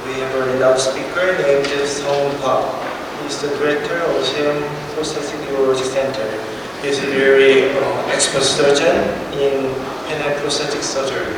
We have a renowned speaker named Song Park. He's the director of Seum Prosthetic Urology Center. He's a very expert surgeon in penile prosthetic surgery.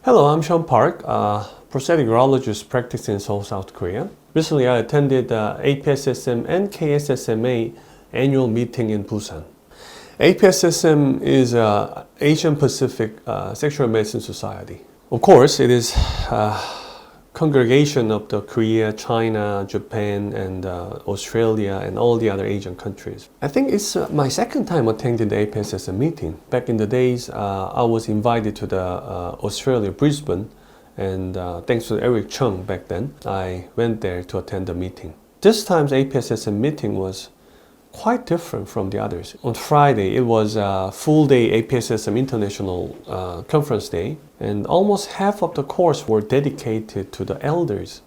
Hello, I'm Sean Park, prosthetic urologist practicing in Seoul, South Korea. Recently, I attended the APSSM and KSSMA annual meeting in Busan. APSSM is an Asian Pacific Sexual Medicine Society. Of course, it is a congregation of the Korea, China, Japan, and Australia, and all the other Asian countries. I think it's my second time attending the APSSM meeting. Back in the days, I was invited to the Australia, Brisbane, and thanks to Eric Chung back then, I went there to attend the meeting. This time's APSSM meeting was quite different from the others. On Friday, it was a full day APSSM International Conference Day, and almost half of the course were dedicated to the elders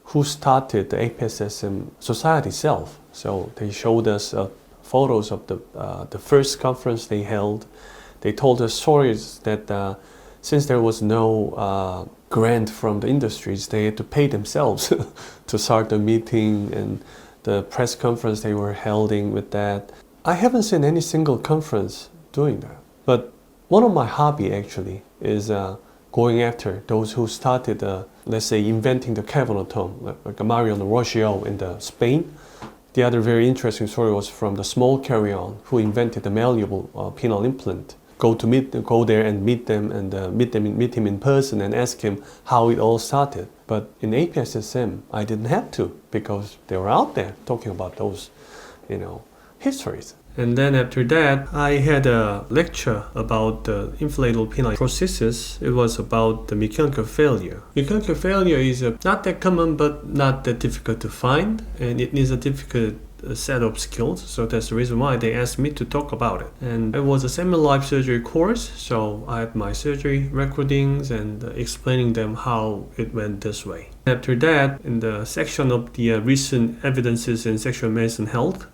who started the APSSM Society itself. So they showed us photos of the first conference they held. They told us stories that since there was no grant from the industries, they had to pay themselves to start the meeting, and the press conference they were holding with that. I haven't seen any single conference doing that. But one of my hobby actually is going after those who started, let's say, inventing the cavernotome, like Mariano Rocio in Spain. The other very interesting story was from the small carry-on who invented the malleable penile implant. Go there and meet them, and meet him in person and ask him how it all started. But in APSSM, I didn't have to, because they were out there talking about those, histories. And then after that, I had a lecture about the inflatable penile prosthesis. It was about the mechanical failure. Mechanical failure is not that common, but not that difficult to find, and it needs a difficult set of skills, so that's the reason why they asked me to talk about it. And it was a semi-live surgery course, so I had my surgery recordings and explaining them how it went this way. After that, in the section of the recent evidences in sexual medicine health,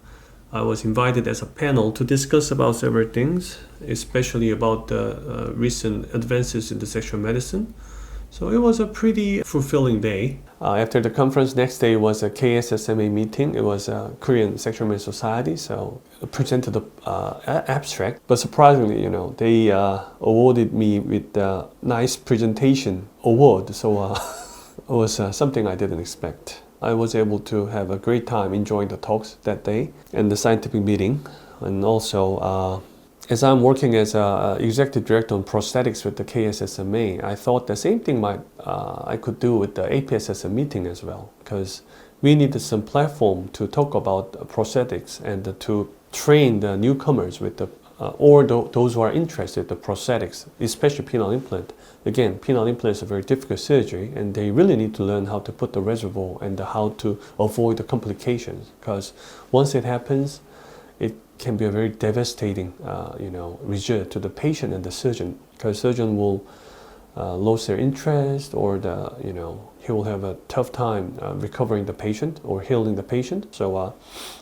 I was invited as a panel to discuss about several things, especially about the recent advances in the sexual medicine. So it was a pretty fulfilling day. After the conference, next day was a KSSMA meeting. It was a Korean Sexual Medicine Society, so I presented the abstract. But surprisingly, they awarded me with a nice presentation award. So it was something I didn't expect. I was able to have a great time enjoying the talks that day and the scientific meeting. And also, as I'm working as an executive director on prosthetics with the KSSMA, I thought the same thing I could do with the APSSM meeting as well, because we needed some platform to talk about prosthetics and to train the newcomers with or those who are interested in the prosthetics, especially penile implant. Again, penile implant is a very difficult surgery, and they really need to learn how to put the reservoir and how to avoid the complications, because once it happens, it can be a very devastating, result to the patient and the surgeon, because surgeon will lose their interest, or he will have a tough time recovering the patient or healing the patient. So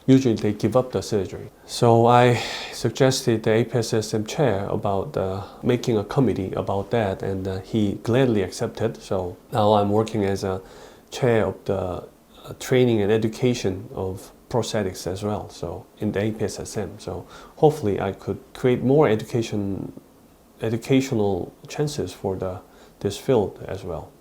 usually they give up the surgery. So I suggested the APSSM chair about making a committee about that, and he gladly accepted. So now I'm working as a chair of the training and education of prosthetics as well, so in the APSSM. So hopefully I could create more educational chances for this field as well.